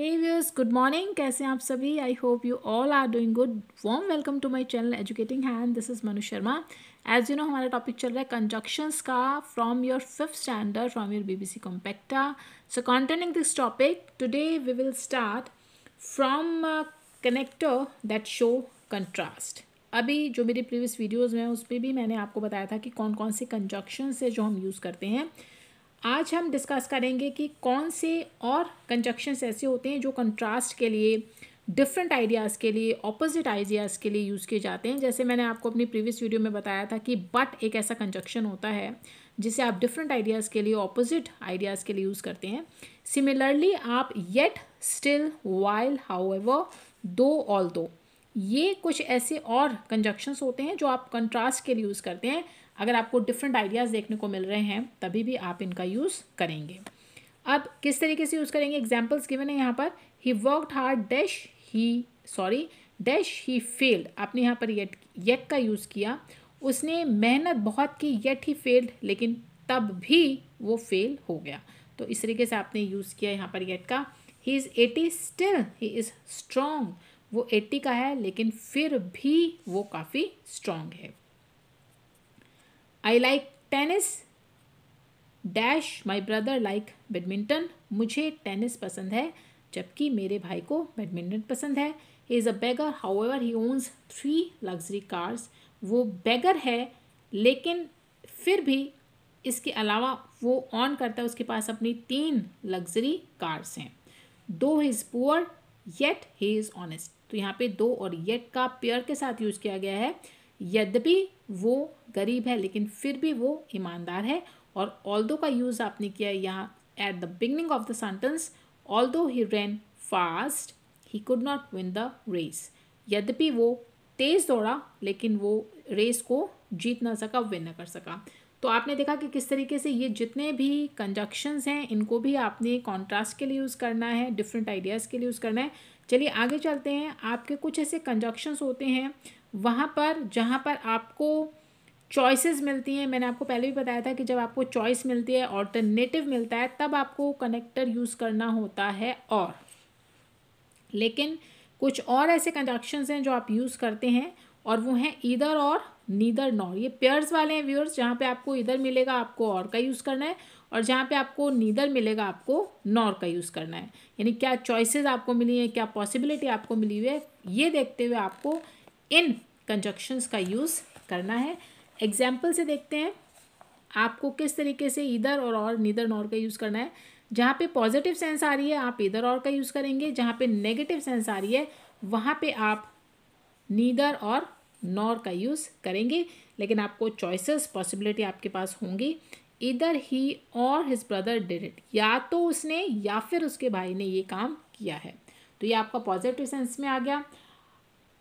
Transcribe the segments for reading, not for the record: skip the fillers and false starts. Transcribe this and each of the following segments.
हे viewers, good morning. कैसे हैं आप सभी? I hope you all are doing good. Warm welcome to my channel educating hand. This is Manu Sharma. As you know, हमारा topic चल रहा है कंजक्शंस का from your fifth standard from your BBC compacta. So continuing this topic, today we will start from connector that show contrast. अभी जो मेरी previous videos में उस पर भी मैंने आपको बताया था कि कौन कौन से कंजक्शंस है जो हम यूज़ करते हैं। आज हम डिस्कस करेंगे कि कौन से और कंजक्शंस ऐसे होते हैं जो कंट्रास्ट के लिए, डिफरेंट आइडियाज़ के लिए, ऑपोजिट आइडियाज़ के लिए यूज़ किए जाते हैं। जैसे मैंने आपको अपनी प्रीवियस वीडियो में बताया था कि बट एक ऐसा कंजक्शन होता है जिसे आप डिफरेंट आइडियाज़ के लिए, ऑपोजिट आइडियाज़ के लिए यूज़ करते हैं। सिमिलरली आप येट, स्टिल, वाइल, हाउएवर, दो, ऑल्दो, ये कुछ ऐसे और कंजक्शंस होते हैं जो आप कंट्रास्ट के लिए यूज़ करते हैं। अगर आपको डिफरेंट आइडियाज़ देखने को मिल रहे हैं तभी भी आप इनका यूज़ करेंगे। अब किस तरीके से यूज़ करेंगे, एग्जाम्पल्स गिवन है यहाँ पर। He worked hard dash he failed. आपने यहाँ पर येट का यूज़ किया। उसने मेहनत बहुत की येट ही फेल्ड, लेकिन तब भी वो फेल हो गया। तो इस तरीके से आपने यूज़ किया यहाँ पर येट का। He is 80 still he is strong. वो 80 का है लेकिन फिर भी वो काफ़ी स्ट्रॉन्ग है। I like tennis dash my brother like badminton. मुझे टेनिस पसंद है जबकि मेरे भाई को बैडमिंटन पसंद है। He is a beggar however he owns 3 luxury cars. वो बेगर है लेकिन फिर भी इसके अलावा वो ऑन करता है, उसके पास अपनी 3 लग्जरी कार्स हैं। दो he is poor yet he is honest. तो यहाँ पे दो और येट का पेयर के साथ यूज़ किया गया है। यद्यपि वो गरीब है लेकिन फिर भी वो ईमानदार है। और ऑल्दो का यूज़ आपने किया यहाँ at the beginning of the sentence. Although he ran fast he could not win the race. यद्यपि वो तेज़ दौड़ा लेकिन वो रेस को जीत ना सका, विन ना कर सका। तो आपने देखा कि किस तरीके से ये जितने भी कंजक्शंस हैं इनको भी आपने कॉन्ट्रास्ट के लिए यूज़ करना है, डिफरेंट आइडियाज़ के लिए यूज़ करना है। चलिए आगे चलते हैं। आपके कुछ ऐसे कंजक्शंस होते हैं वहाँ पर जहाँ पर आपको चॉइसेस मिलती हैं। मैंने आपको पहले भी बताया था कि जब आपको चॉइस मिलती है, ऑल्टरनेटिव मिलता है, तब आपको कनेक्टर यूज़ करना होता है और। लेकिन कुछ और ऐसे कंजक्शंस हैं जो आप यूज़ करते हैं और वो हैं ईदर और, नीदर नॉर। ये पेयर्स वाले हैं व्यूअर्स, जहाँ पे आपको इधर मिलेगा आपको और का यूज़ करना है, और जहाँ पे आपको नीदर मिलेगा आपको नॉर का यूज़ करना है। यानी क्या चॉइसेस आपको मिली हैं, क्या पॉसिबिलिटी आपको मिली हुई है, ये देखते हुए आपको इन कंजक्शंस का यूज़ करना है। एग्जाम्पल से देखते हैं आपको किस तरीके से इधर और नीदर नॉर का यूज़ करना है। जहाँ पे पॉजिटिव सेंस आ रही है आप इधर और का यूज़ करेंगे, जहाँ पे नेगेटिव सेंस आ रही है वहाँ पे आप नीदर और नॉर का यूज़ करेंगे। लेकिन आपको चॉइसेस, पॉसिबिलिटी आपके पास होंगी। इधर ही और हिज ब्रदर डिड इट, या तो उसने या फिर उसके भाई ने ये काम किया है। तो ये आपका पॉजिटिव सेंस में आ गया।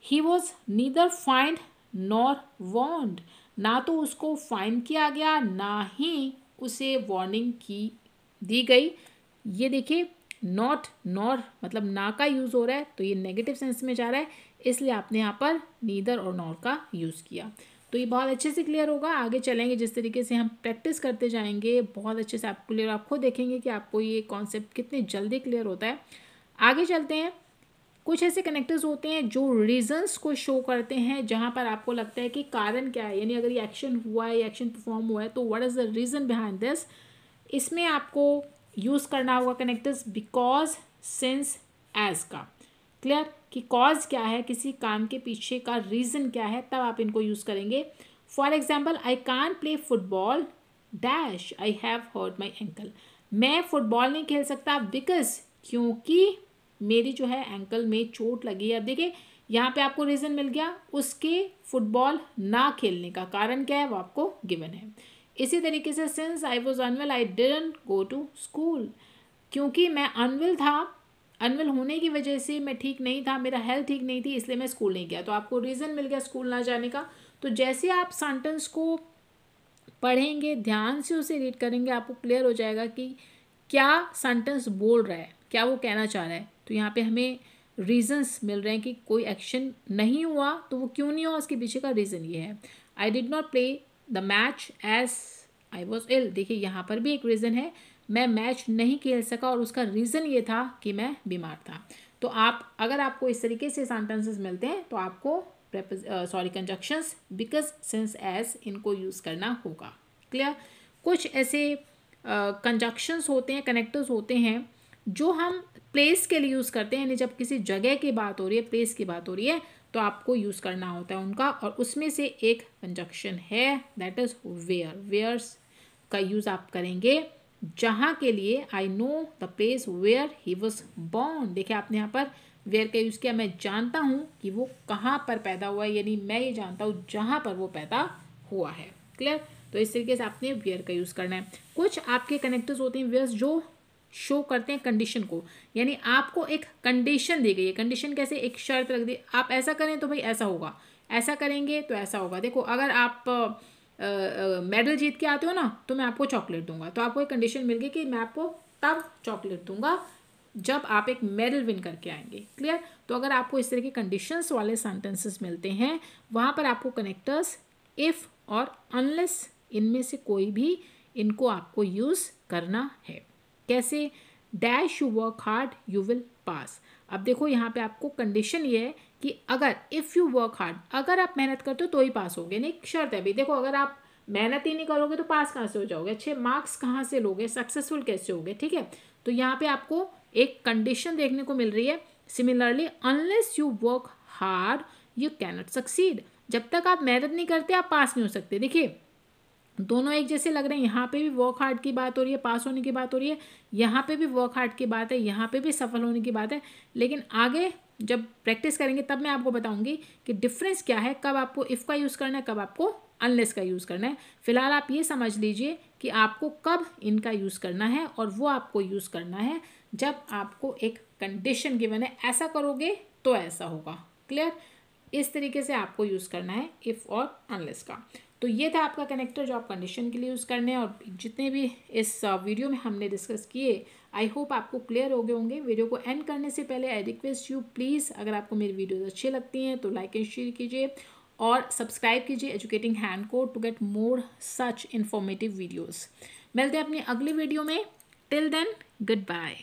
He was neither find nor warned. ना तो उसको फाइन किया गया ना ही उसे वार्निंग की दी गई। ये देखिए, नॉट नॉर मतलब ना का यूज़ हो रहा है तो ये नेगेटिव सेंस में जा रहा है, इसलिए आपने यहाँ पर नीदर और नॉर का यूज़ किया। तो ये बहुत अच्छे से क्लियर होगा। आगे चलेंगे जिस तरीके से हम प्रैक्टिस करते जाएंगे बहुत अच्छे से आपको क्लियर, आप खुद देखेंगे कि आपको ये कॉन्सेप्ट कितने जल्दी क्लियर होता है। आगे चलते हैं। कुछ ऐसे कनेक्टर्स होते हैं जो रीजंस को शो करते हैं, जहाँ पर आपको लगता है कि कारण क्या है, यानी अगर ये एक्शन हुआ है, एक्शन परफॉर्म हुआ है तो what is the reason behind this. इसमें आपको यूज़ करना होगा कनेक्टर्स बिकॉज, सिंस, एज का। क्लियर कि कॉज क्या है, किसी काम के पीछे का रीज़न क्या है, तब आप इनको यूज़ करेंगे। For example, I can play football dash I have hurt my ankle. मैं फुटबॉल नहीं खेल सकता बिकॉज, क्योंकि मेरी जो है एंकल में चोट लगी है। अब देखिए यहाँ पे आपको रीज़न मिल गया, उसके फुटबॉल ना खेलने का कारण क्या है वो आपको गिवन है। इसी तरीके से since I was unwell I didn't go to school. क्योंकि मैं अनवेल था, अनवेल होने की वजह से मैं ठीक नहीं था, मेरा हेल्थ ठीक नहीं थी, इसलिए मैं स्कूल नहीं गया। तो आपको रीज़न मिल गया स्कूल ना जाने का। तो जैसे आप सेंटेंस को पढ़ेंगे, ध्यान से उसे रीड करेंगे, आपको क्लियर हो जाएगा कि क्या सेंटेंस बोल रहा है, क्या वो कहना चाह रहा है। तो यहाँ पे हमें रीजंस मिल रहे हैं कि कोई एक्शन नहीं हुआ तो वो क्यों नहीं हुआ, उसके पीछे का रीज़न ये है। I did not play the match as I was ill. देखिए यहाँ पर भी एक रीज़न है, मैं मैच नहीं खेल सका और उसका रीज़न ये था कि मैं बीमार था। तो आप अगर आपको इस तरीके से सेंटेंसेस मिलते हैं तो आपको कंजक्शंस बिकॉज सिंस एज इनको यूज़ करना होगा। क्लियर। कुछ ऐसे कंजक्शंस होते हैं, कनेक्टर्स होते हैं जो हम प्लेस के लिए यूज़ करते हैं, यानी जब किसी जगह की बात हो रही है, प्लेस की बात हो रही है, तो आपको यूज़ करना होता है उनका। और उसमें से एक कंजक्शन है दैट इज़ वेयर। वेयर्स का यूज़ आप करेंगे जहाँ के लिए I know the place where he was born. देखिए आपने यहाँ पर वेयर का यूज़ किया, मैं जानता हूँ कि वो कहाँ पर पैदा हुआ है, यानी मैं ये जानता हूँ जहाँ पर वो पैदा हुआ है। क्लियर। तो इस तरीके से आपने वेयर का यूज़ करना है। कुछ आपके कनेक्टर्स होते हैं वेयर्स जो शो करते हैं कंडीशन को, यानी आपको एक कंडीशन दी गई है। कंडीशन कैसे, एक शर्त रख दी, आप ऐसा करें तो भाई ऐसा होगा, ऐसा करेंगे तो ऐसा होगा। देखो अगर आप मेडल जीत के आते हो ना तो मैं आपको चॉकलेट दूंगा, तो आपको एक कंडीशन मिल गई कि मैं आपको तब चॉकलेट दूंगा जब आप एक मेडल विन करके आएंगे। क्लियर। तो अगर आपको इस तरह के कंडीशंस वाले सेंटेंसेस मिलते हैं वहाँ पर आपको कनेक्टर्स इफ़ और अनलेस इनमें से कोई भी इनको आपको यूज़ करना है। कैसे, dash you work hard you will pass. अब देखो यहाँ पे आपको कंडीशन ये है कि अगर इफ़ यू वर्क हार्ड, अगर आप मेहनत करते हो तो ही पास होगे, नहीं शर्त है। अभी देखो अगर आप मेहनत ही नहीं करोगे तो पास कहाँ से हो जाओगे, अच्छे मार्क्स कहाँ से लोगे, सक्सेसफुल कैसे होगे। ठीक है। तो यहाँ पे आपको एक कंडीशन देखने को मिल रही है। Similarly unless you work hard you cannot succeed. जब तक आप मेहनत नहीं करते आप पास नहीं हो सकते। देखिए दोनों एक जैसे लग रहे हैं, यहाँ पे भी वर्क हार्ड की बात हो रही है, पास होने की बात हो रही है, यहाँ पे भी वर्क हार्ड की बात है, यहाँ पे भी सफल होने की बात है। लेकिन आगे जब प्रैक्टिस करेंगे तब मैं आपको बताऊंगी कि डिफरेंस क्या है, कब आपको इफ़ का यूज़ करना है, कब आपको अनलेस का यूज़ करना है। फिलहाल आप ये समझ लीजिए कि आपको कब इनका यूज़ करना है, और वो आपको यूज़ करना है जब आपको एक कंडीशन गिवन है, ऐसा करोगे तो ऐसा होगा। क्लियर। इस तरीके से आपको यूज़ करना है इफ़ और अनलेस का। तो ये था आपका कनेक्टर जो आप कंडीशन के लिए यूज़ करने हैं। और जितने भी इस वीडियो में हमने डिस्कस किए आई होप आपको क्लियर हो गए होंगे। वीडियो को एंड करने से पहले आई रिक्वेस्ट यू प्लीज़, अगर आपको मेरी वीडियोज़ अच्छी लगती हैं तो लाइक एंड शेयर कीजिए और सब्सक्राइब कीजिए educating hand code to get more such informative videos. मिलते हैं अपनी अगली वीडियो में। Till then good bye.